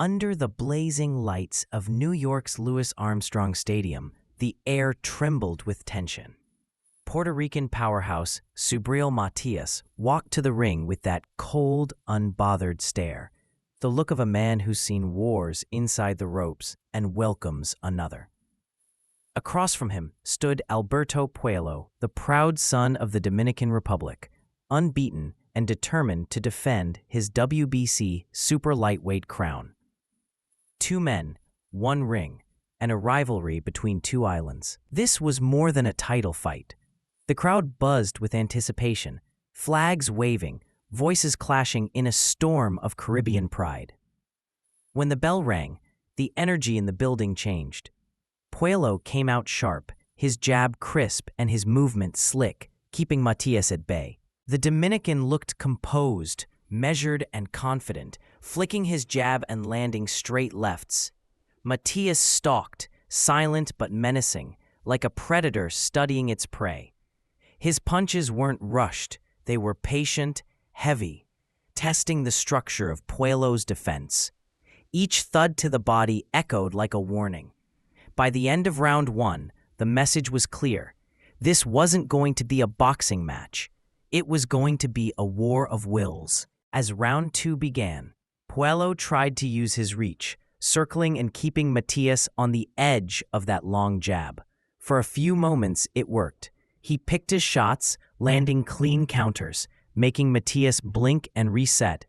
Under the blazing lights of New York's Louis Armstrong Stadium, the air trembled with tension. Puerto Rican powerhouse Subriel Matías walked to the ring with that cold, unbothered stare, the look of a man who's seen wars inside the ropes and welcomes another. Across from him stood Alberto Puello, the proud son of the Dominican Republic, unbeaten and determined to defend his WBC super lightweight crown. Two men, one ring, and a rivalry between two islands. This was more than a title fight. The crowd buzzed with anticipation, flags waving, voices clashing in a storm of Caribbean pride. When the bell rang, the energy in the building changed. Puello came out sharp, his jab crisp and his movement slick, keeping Matías at bay. The Dominican looked composed, measured and confident, flicking his jab and landing straight lefts. Matías stalked, silent but menacing, like a predator studying its prey. His punches weren't rushed, they were patient, heavy, testing the structure of Puello's defense. Each thud to the body echoed like a warning. By the end of round one, the message was clear. This wasn't going to be a boxing match. It was going to be a war of wills. As round two began, Puello tried to use his reach, circling and keeping Matías on the edge of that long jab. For a few moments, it worked. He picked his shots, landing clean counters, making Matías blink and reset.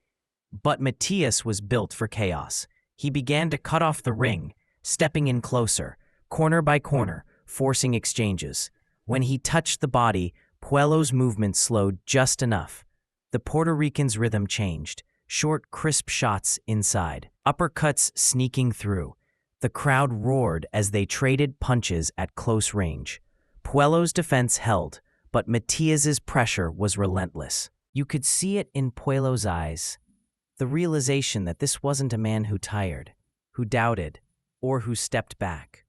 But Matías was built for chaos. He began to cut off the ring, stepping in closer, corner by corner, forcing exchanges. When he touched the body, Puello's movement slowed just enough. The Puerto Rican's rhythm changed, short, crisp shots inside, uppercuts sneaking through. The crowd roared as they traded punches at close range. Puello's defense held, but Matías's pressure was relentless. You could see it in Puello's eyes, the realization that this wasn't a man who tired, who doubted, or who stepped back.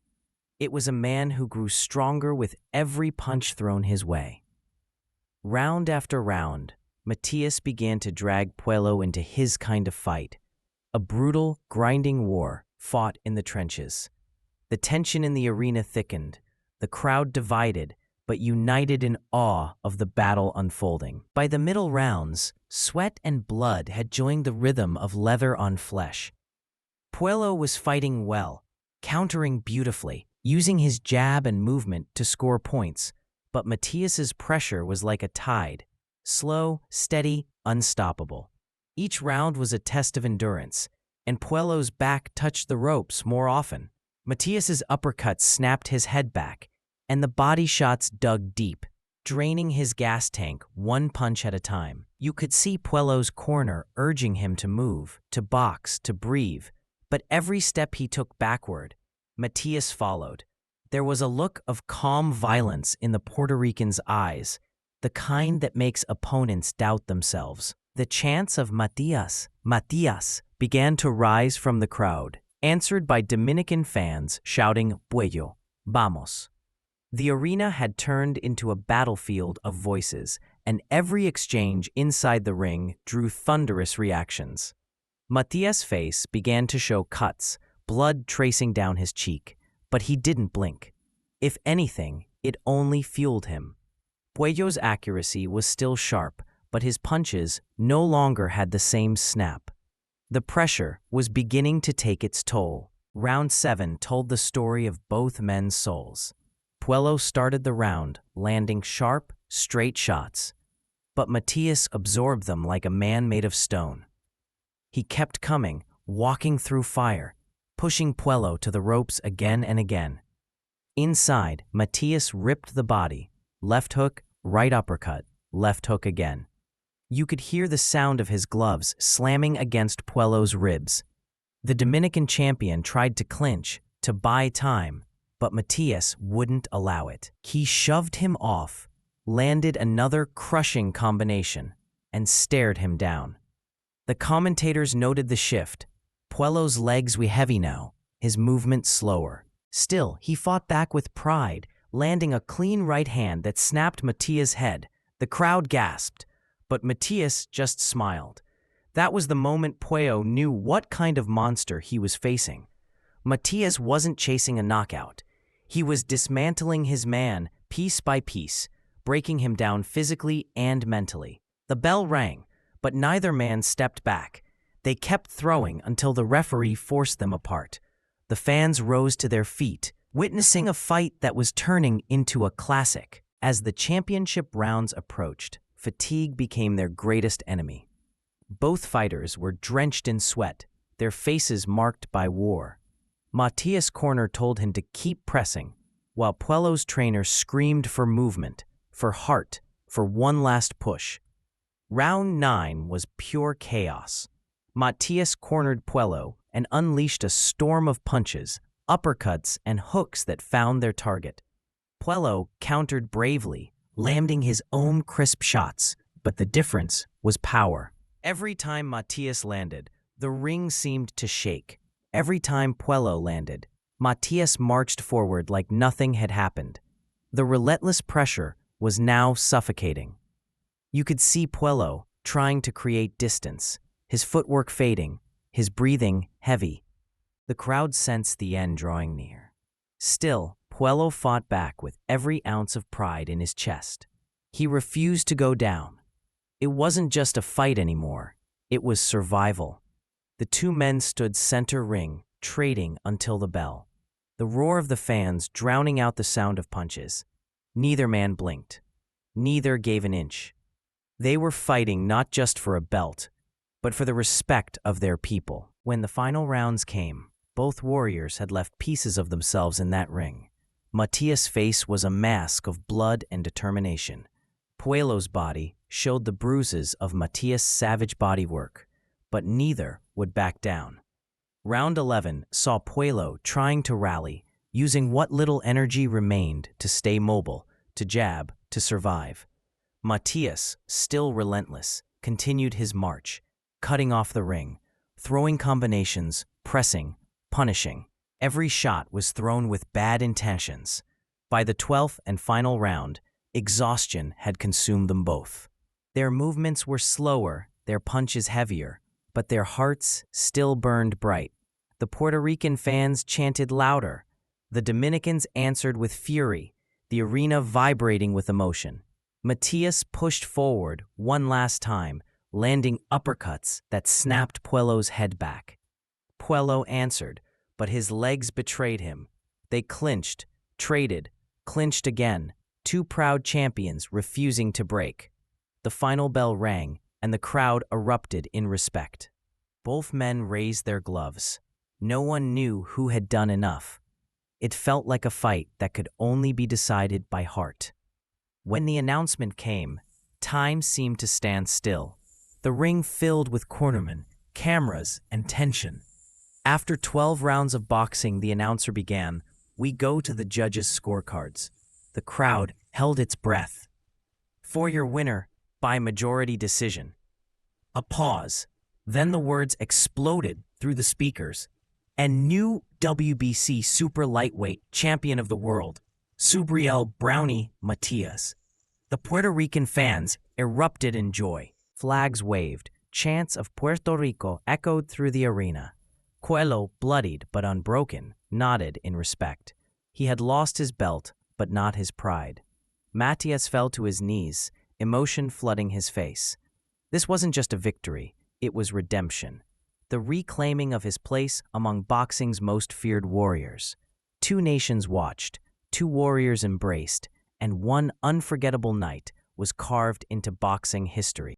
It was a man who grew stronger with every punch thrown his way. Round after round, Matías began to drag Puello into his kind of fight, a brutal, grinding war fought in the trenches. The tension in the arena thickened, the crowd divided, but united in awe of the battle unfolding. By the middle rounds, sweat and blood had joined the rhythm of leather on flesh. Puello was fighting well, countering beautifully, using his jab and movement to score points, but Matías's pressure was like a tide, slow, steady, unstoppable. Each round was a test of endurance, and Puello's back touched the ropes more often. Matías's uppercuts snapped his head back, and the body shots dug deep, draining his gas tank one punch at a time. You could see Puello's corner urging him to move, to box, to breathe, but every step he took backward, Matías followed. There was a look of calm violence in the Puerto Rican's eyes, the kind that makes opponents doubt themselves. The chants of Matías, Matías, began to rise from the crowd, answered by Dominican fans shouting, Puello, vamos. The arena had turned into a battlefield of voices, and every exchange inside the ring drew thunderous reactions. Matías' face began to show cuts, blood tracing down his cheek, but he didn't blink. If anything, it only fueled him. Puello's accuracy was still sharp, but his punches no longer had the same snap. The pressure was beginning to take its toll. Round 7 told the story of both men's souls. Puello started the round, landing sharp, straight shots, but Matías absorbed them like a man made of stone. He kept coming, walking through fire, pushing Puello to the ropes again and again. Inside, Matías ripped the body, left hook, right uppercut, left hook again. You could hear the sound of his gloves slamming against Puello's ribs. The Dominican champion tried to clinch, to buy time, but Matías wouldn't allow it. He shoved him off, landed another crushing combination, and stared him down. The commentators noted the shift. Puello's legs were heavy now, his movement slower. Still, he fought back with pride, landing a clean right hand that snapped Matías' head. The crowd gasped, but Matías just smiled. That was the moment Puello knew what kind of monster he was facing. Matias wasn't chasing a knockout. He was dismantling his man piece by piece, breaking him down physically and mentally. The bell rang, but neither man stepped back. They kept throwing until the referee forced them apart. The fans rose to their feet, witnessing a fight that was turning into a classic. As the championship rounds approached, fatigue became their greatest enemy. Both fighters were drenched in sweat, their faces marked by war. Matias' corner told him to keep pressing, while Puello's trainer screamed for movement, for heart, for one last push. Round 9 was pure chaos. Matias cornered Puello and unleashed a storm of punches, uppercuts, and hooks that found their target. Puello countered bravely, landing his own crisp shots, but the difference was power. Every time Matias landed, the ring seemed to shake. Every time Puello landed, Matias marched forward like nothing had happened. The relentless pressure was now suffocating. You could see Puello trying to create distance, his footwork fading, his breathing heavy. The crowd sensed the end drawing near. Still, Puello fought back with every ounce of pride in his chest. He refused to go down. It wasn't just a fight anymore. It was survival. The two men stood center ring, trading until the bell. The roar of the fans drowning out the sound of punches. Neither man blinked. Neither gave an inch. They were fighting not just for a belt, but for the respect of their people. When the final rounds came, both warriors had left pieces of themselves in that ring. Matias' face was a mask of blood and determination. Puello's body showed the bruises of Matias' savage bodywork, but neither would back down. Round 11 saw Puello trying to rally, using what little energy remained to stay mobile, to jab, to survive. Matias, still relentless, continued his march, cutting off the ring, throwing combinations, pressing, punishing. Every shot was thrown with bad intentions. By the 12th and final round, exhaustion had consumed them both. Their movements were slower, their punches heavier, but their hearts still burned bright. The Puerto Rican fans chanted louder. The Dominicans answered with fury, the arena vibrating with emotion. Matias pushed forward one last time, landing uppercuts that snapped Puello's head back. Puello answered, but his legs betrayed him. They clinched, traded, clinched again, two proud champions refusing to break. The final bell rang, and the crowd erupted in respect. Both men raised their gloves. No one knew who had done enough. It felt like a fight that could only be decided by heart. When the announcement came, time seemed to stand still. The ring filled with cornermen, cameras, and tension. After 12 rounds of boxing, the announcer began, "We go to the judges' scorecards." The crowd held its breath. "For your winner, by majority decision." A pause. Then the words exploded through the speakers. And new WBC super lightweight champion of the world, Subriel "Brownie" Matías. The Puerto Rican fans erupted in joy. Flags waved. Chants of Puerto Rico echoed through the arena. Puello, bloodied but unbroken, nodded in respect. He had lost his belt, but not his pride. Matías fell to his knees, emotion flooding his face. This wasn't just a victory, it was redemption. The reclaiming of his place among boxing's most feared warriors. Two nations watched, two warriors embraced, and one unforgettable night was carved into boxing history.